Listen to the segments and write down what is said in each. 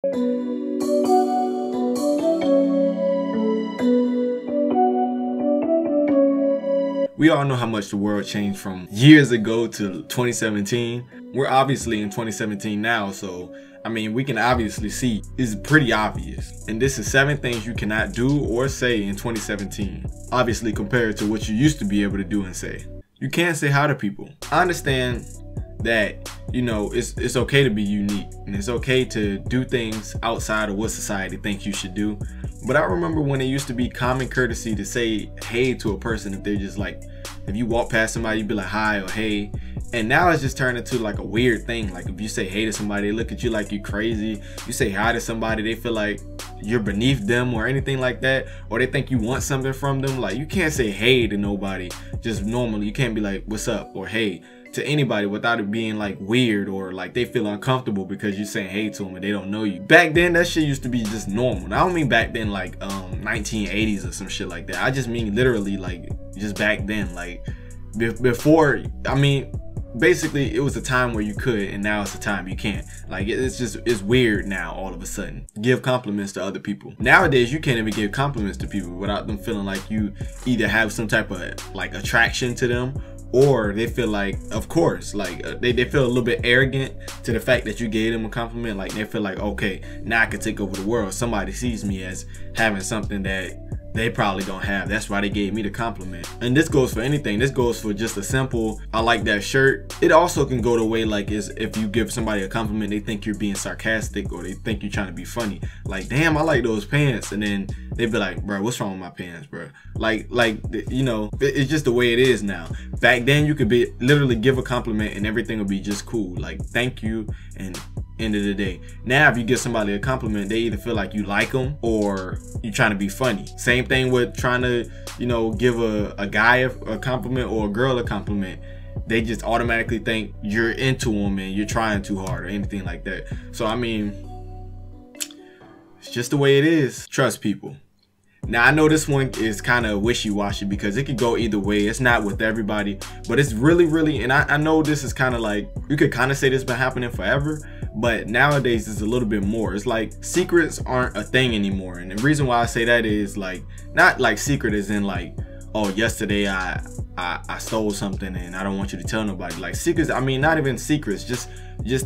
We all know how much the world changed from years ago to 2017. We're obviously in 2017 now, so I mean, we can obviously see it's pretty obvious. And this is 7 things you cannot do or say in 2017. Obviously compared to what you used to be able to do and say. You can't say hi to people. I understand that, you know, it's okay to be unique and it's okay to do things outside of what society thinks you should do. But I remember when it used to be common courtesy to say hey to a person if they're just like, if you walk past somebody, you'd be like hi or hey. And now it's just turned into like a weird thing. Like if you say hey to somebody, they look at you like you're crazy. You say hi to somebody, they feel like you're beneath them or anything like that, or they think you want something from them. Like you can't say hey to nobody just normally. You can't be like what's up or hey to anybody without it being like weird or like they feel uncomfortable because you're saying hey to them and they don't know you. Back then that shit used to be just normal. And I don't mean back then like 1980s or some shit like that. I just mean literally like just back then, like before. I mean basically it was a time where you could, and now it's a time you can't. Like it's weird now all of a sudden. Give compliments to other people. Nowadays you can't even give compliments to people without them feeling like you either have some type of like attraction to them, or they feel like, of course, like they feel a little bit arrogant to the fact that you gave them a compliment. Like they feel like, okay, now I can take over the world. Somebody sees me as having something that they probably don't have. That's why they gave me the compliment. And this goes for anything. This goes for just a simple, I like that shirt. It also can go the way like is if you give somebody a compliment, they think you're being sarcastic or they think you're trying to be funny. Like, damn, I like those pants. And then they'd be like, bro, what's wrong with my pants, bro? Like, you know, it's just the way it is now. Back then you could be literally give a compliment and everything would be just cool. Like, thank you, and end of the day. Now if you give somebody a compliment, they either feel like you like them or you're trying to be funny. Same thing with trying to, you know, give a guy a compliment or a girl a compliment. They just automatically think you're into them and you're trying too hard or anything like that. So I mean, it's just the way it is. Trust people. Now I know this one is kind of wishy-washy because it could go either way. It's not with everybody, but it's really, and I know this is kind of like, you could kind of say this has been happening forever, but nowadays it's a little bit more. It's like secrets aren't a thing anymore. And the reason why I say that is like, not like secret as in like, oh, yesterday I stole something and I don't want you to tell nobody. Like secrets, I mean, not even secrets, just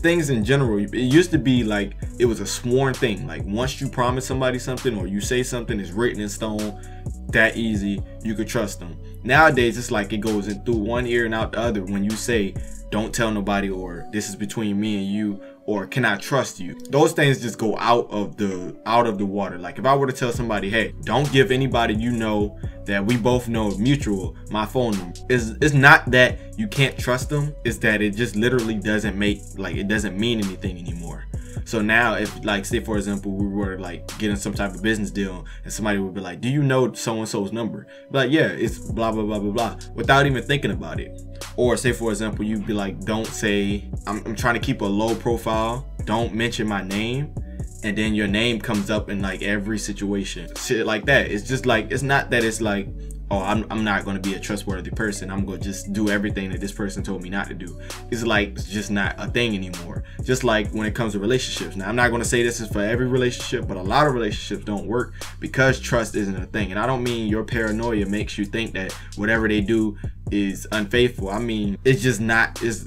things in general. It used to be like it was a sworn thing. Like once you promise somebody something or you say something, it's written in stone, that easy, you could trust them. Nowadays it's like it goes in through one ear and out the other when you say don't tell nobody, or this is between me and you, or can I trust you? Those things just go out of the water. Like if I were to tell somebody, hey, don't give anybody you know that we both know mutual my phone number, it's not that you can't trust them, it's that it just literally doesn't make, like, it doesn't mean anything anymore. So now if, like, say for example, we were like getting some type of business deal and somebody would be like, do you know so-and-so's number? Like, yeah, it's blah blah blah blah blah, without even thinking about it. Or say for example, you'd be like, don't say, I'm trying to keep a low profile, don't mention my name, and then your name comes up in like every situation, shit like that. It's just like, it's not that it's like, oh, I'm not going to be a trustworthy person, I'm going to just do everything that this person told me not to do. It's like, it's just not a thing anymore. Just like when it comes to relationships. Now, I'm not going to say this is for every relationship, but a lot of relationships don't work because trust isn't a thing. And I don't mean your paranoia makes you think that whatever they do is unfaithful. I mean, it's just not, it's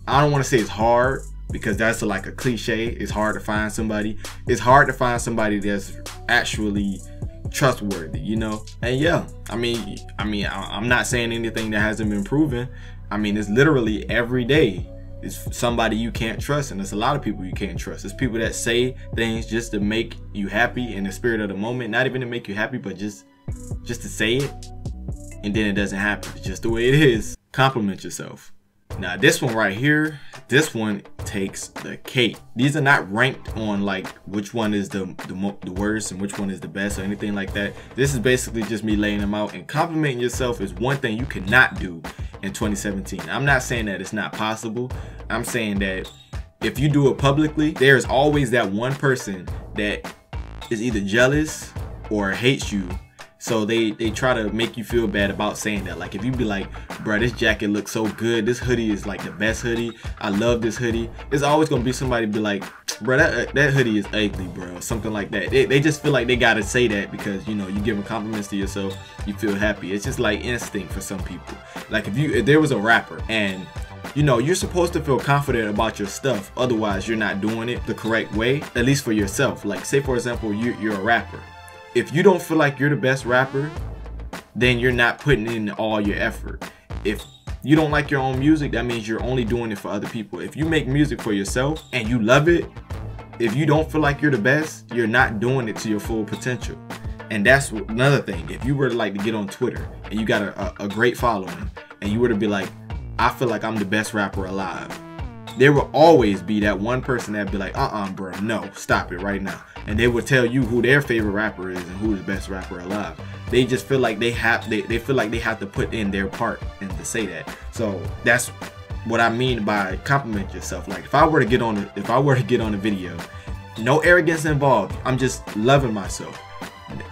I don't want to say it's hard, because that's like a cliche. It's hard to find somebody. It's hard to find somebody that's actually trustworthy, you know. And yeah, I mean I'm not saying anything that hasn't been proven. I mean, it's literally every day it's somebody you can't trust, and there's a lot of people you can't trust. It's people that say things just to make you happy in the spirit of the moment, not even to make you happy, but just to say it, and then it doesn't happen. It's just the way it is. Compliment yourself. Now this one right here, this one takes the cake. These are not ranked on like which one is the worst and which one is the best or anything like that. This is basically just me laying them out. And complimenting yourself is one thing you cannot do in 2017. I'm not saying that it's not possible. I'm saying that if you do it publicly, there's always that one person that is either jealous or hates you So they try to make you feel bad about saying that. Like if you be like, bro, this jacket looks so good, this hoodie is like the best hoodie, I love this hoodie, it's always gonna be somebody be like, bro, that hoodie is ugly, bro, something like that. They just feel like they gotta say that because, you know, you giving compliments to yourself, you feel happy. It's just like instinct for some people. Like if there was a rapper and, you know, you're supposed to feel confident about your stuff, otherwise you're not doing it the correct way, at least for yourself. Like say for example, you're a rapper. If you don't feel like you're the best rapper, then you're not putting in all your effort. If you don't like your own music, that means you're only doing it for other people. If you make music for yourself and you love it, if you don't feel like you're the best, you're not doing it to your full potential. And that's another thing. If you were to like to get on Twitter and you got a great following and you were to be like, I feel like I'm the best rapper alive, there will always be that one person that'd be like, bro, no, stop it right now. And they would tell you who their favorite rapper is and who's the best rapper alive. They just feel like they feel like they have to put in their part and to say that. So that's what I mean by compliment yourself. Like if I were to get on a video, no arrogance involved, I'm just loving myself.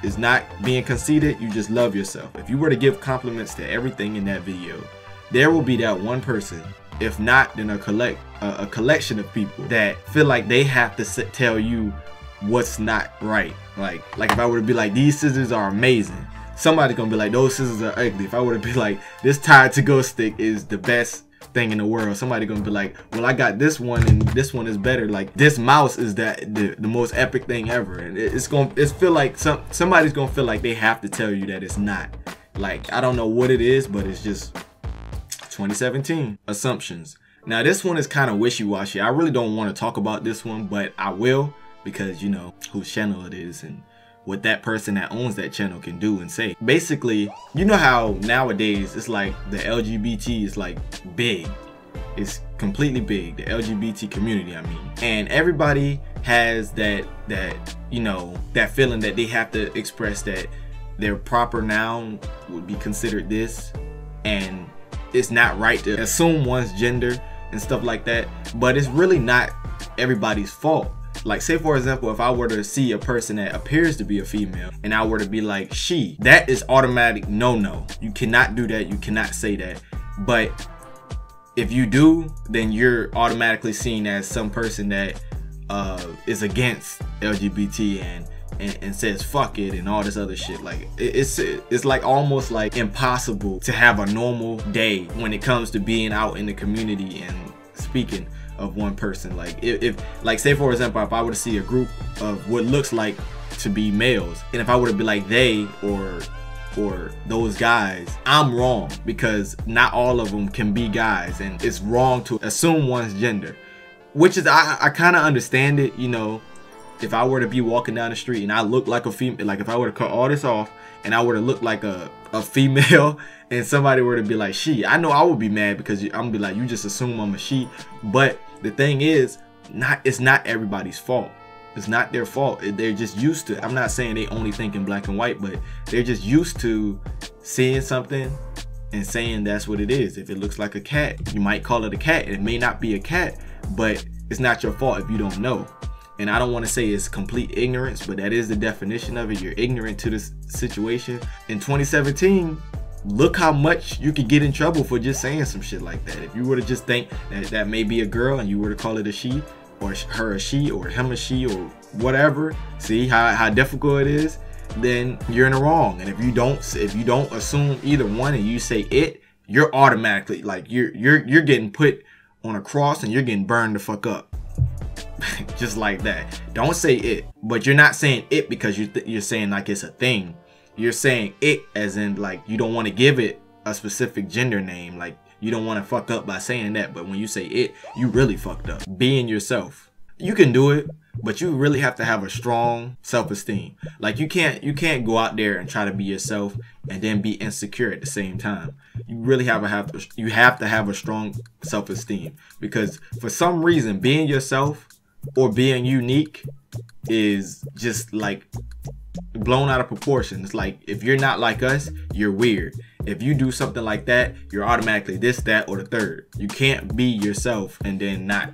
It's not being conceited, you just love yourself. If you were to give compliments to everything in that video, there will be that one person, if not, then a collection of people that feel like they have to tell you what's not right. Like if I were to be like, these scissors are amazing, somebody's gonna be like, those scissors are ugly. If I were to be like, this Tide to Go stick is the best thing in the world, somebody gonna be like, well, I got this one and this one is better. Like this mouse is the most epic thing ever. And it's feel like somebody's gonna feel like they have to tell you that it's not. Like I don't know what it is, but it's just 2017 assumptions. Now this one is kind of wishy-washy. I really don't want to talk about this one, but I will, because you know whose channel it is and what that person that owns that channel can do and say. Basically, you know how nowadays it's like the LGBT is like big. It's completely big, the LGBT community, I mean. And everybody has that you know, that feeling that they have to express that their proper noun would be considered this, and it's not right to assume one's gender and stuff like that. But it's really not everybody's fault. Like say for example, if I were to see a person that appears to be a female and I were to be like she, that is automatic no. You cannot do that, you cannot say that. But if you do, then you're automatically seen as some person that is against LGBT and says fuck it and all this other shit. Like it's like almost like impossible to have a normal day when it comes to being out in the community and speaking of one person. Like if like say for example, if I were to see a group of what looks like to be males, and if I were to be like they or those guys, I'm wrong, because not all of them can be guys, and it's wrong to assume one's gender. Which is, I kind of understand it, you know. If I were to be walking down the street and I look like a female, like if I were to cut all this off and I were to look like a female and somebody were to be like she, I know I would be mad, because I'm gonna be like, you just assume I'm a she. But the thing is, it's not everybody's fault. It's not their fault. They're just used to, I'm not saying they only think in black and white, but they're just used to seeing something and saying that's what it is. If it looks like a cat, you might call it a cat, and it may not be a cat, but it's not your fault if you don't know. And I don't want to say it's complete ignorance, but that is the definition of it. You're ignorant to this situation. In 2017, look how much you could get in trouble for just saying some shit like that. If you were to just think that that may be a girl and you were to call it a she, or her a she, or him a she, or whatever, see how difficult it is, then you're in the wrong. And if you don't assume either one and you say it, you're automatically like you're getting put on a cross and you're getting burned the fuck up. Just like that. Don't say it, but you're not saying it because you're saying like it's a thing. You're saying it as in like you don't want to give it a specific gender name. Like you don't want to fuck up by saying that, but when you say it, you really fucked up. Being yourself. You can do it, but you really have to have a strong self-esteem. Like you can't go out there and try to be yourself and then be insecure at the same time. You really have to have a strong self-esteem, because for some reason being yourself or being unique is just like blown out of proportion. It's like if you're not like us, you're weird. If you do something like that, you're automatically this, that, or the third. You can't be yourself and then not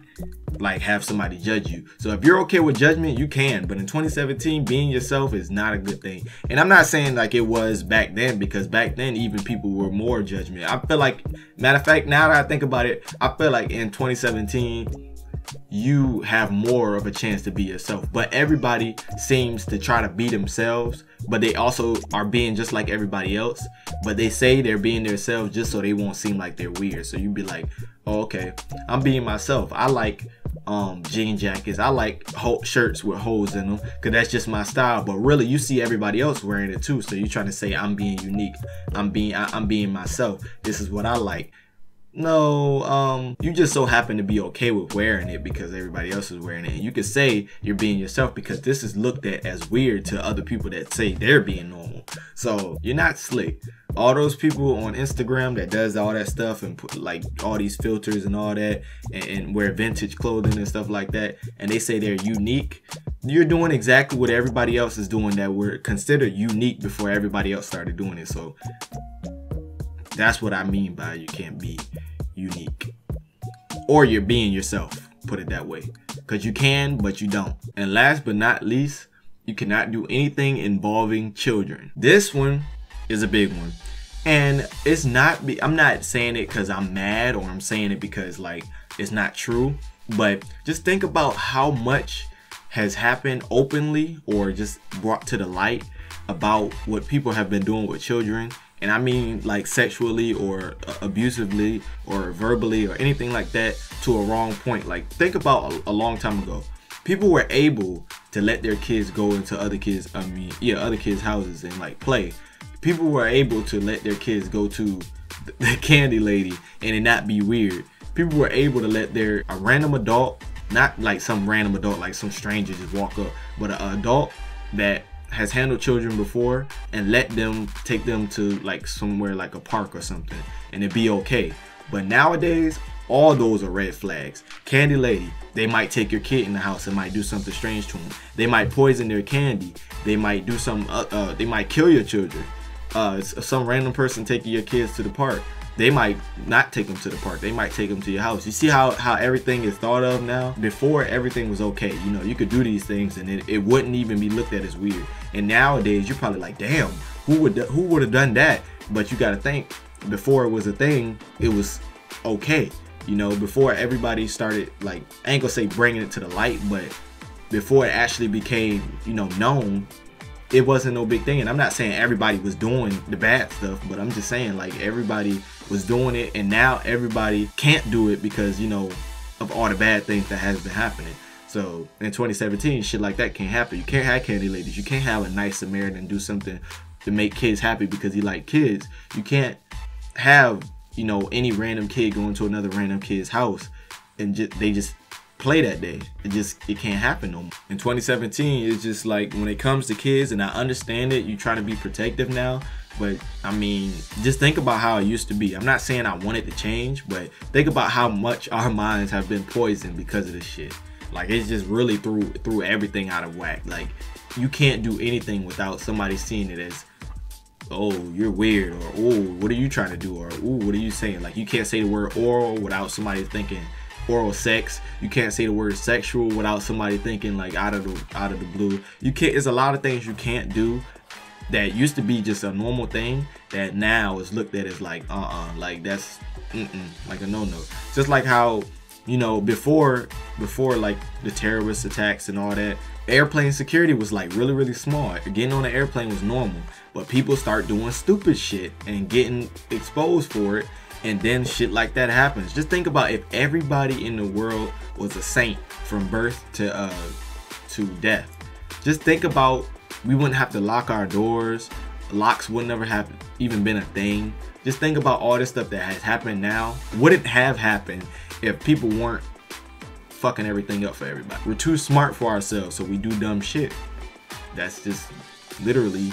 like have somebody judge you. So if you're okay with judgment, you can. But in 2017, being yourself is not a good thing. And I'm not saying like it was back then, because back then even people were more judgment. I feel like, matter of fact, now that I think about it, I feel like in 2017 you have more of a chance to be yourself. But everybody seems to try to be themselves, but they also are being just like everybody else, but they say they're being themselves just so they won't seem like they're weird. So you'd be like, oh, okay, I'm being myself. I like jean jackets, I like shirts with holes in them because that's just my style. But really you see everybody else wearing it too, so you're trying to say I'm being unique, I'm being myself, this is what I like. No, you just so happen to be okay with wearing it because everybody else is wearing it. And you could say you're being yourself because this is looked at as weird to other people that say they're being normal. So you're not slick. All those people on Instagram that does all that stuff and put like all these filters and all that and wear vintage clothing and stuff like that, and they say they're unique, you're doing exactly what everybody else is doing that were considered unique before everybody else started doing it. So that's what I mean by you can't be unique, or you're being yourself, put it that way, because you can but you don't. And last but not least, you cannot do anything involving children. This one is a big one, and it's not, I'm not saying it because I'm mad, or I'm saying it because like it's not true, but just think about how much has happened openly or just brought to the light about what people have been doing with children. And I mean like sexually or abusively or verbally or anything like that to a wrong point. Like think about a long time ago, people were able to let their kids go into other kids' houses and like play. People were able to let their kids go to the candy lady and it not be weird. People were able to let a random adult, not like some random adult like some stranger just walk up, but an adult that has handled children before and let them take them to like somewhere like a park or something and it'd be okay. But nowadays all those are red flags. Candy lady, they might take your kid in the house and might do something strange to them. They might poison their candy. They might do some they might kill your children. Some random person taking your kids to the park, they might not take them to the park, they might take them to your house. You see how everything is thought of now? Before, everything was okay, you know, you could do these things and it wouldn't even be looked at as weird. And nowadays you're probably like, damn, who would have done that? But you got to think, before it was a thing, it was okay, you know. Before everybody started, like, I ain't gonna say bringing it to the light, but before it actually became, you know, known, it wasn't no big thing. And I'm not saying everybody was doing the bad stuff, but I'm just saying like everybody was doing it, and now everybody can't do it because, you know, of all the bad things that has been happening. So in 2017, shit like that can't happen. You can't have candy ladies. You can't have a nice Samaritan do something to make kids happy because he like kids. You can't have, you know, any random kid going to another random kid's house and they just play that day. It can't happen no more. In 2017, it's just like when it comes to kids, and I understand it, you try to be protective now, but I mean, just think about how it used to be. I'm not saying I want it to change, but think about how much our minds have been poisoned because of this shit. Like, it's just really threw everything out of whack. Like, you can't do anything without somebody seeing it as, oh, you're weird, or oh, what are you trying to do, or oh, what are you saying? Like, you can't say the word oral without somebody thinking oral sex. You can't say the word sexual without somebody thinking like out of the blue. You can't. There's a lot of things you can't do that used to be just a normal thing that now is looked at as like like that's like a no-no. Just like how, you know, before like the terrorist attacks and all that, airplane security was like really small. Getting on an airplane was normal, but people start doing stupid shit and getting exposed for it, and then shit like that happens. Just think about if everybody in the world was a saint from birth to death. Just think about, we wouldn't have to lock our doors. Locks would never have even been a thing. Just think about all this stuff that has happened now. Wouldn't have happened if people weren't fucking everything up for everybody. We're too smart for ourselves, so we do dumb shit. That's just literally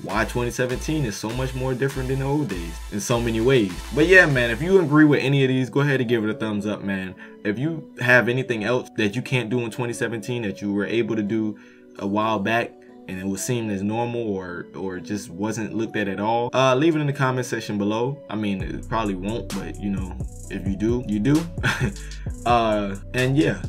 why 2017 is so much more different than the old days in so many ways. But yeah, man, if you agree with any of these, go ahead and give it a thumbs up, man. If you have anything else that you can't do in 2017 that you were able to do a while back, and it was seen as normal or just wasn't looked at all, leave it in the comment section below. I mean, it probably won't, but you know, if you do, you do. And yeah.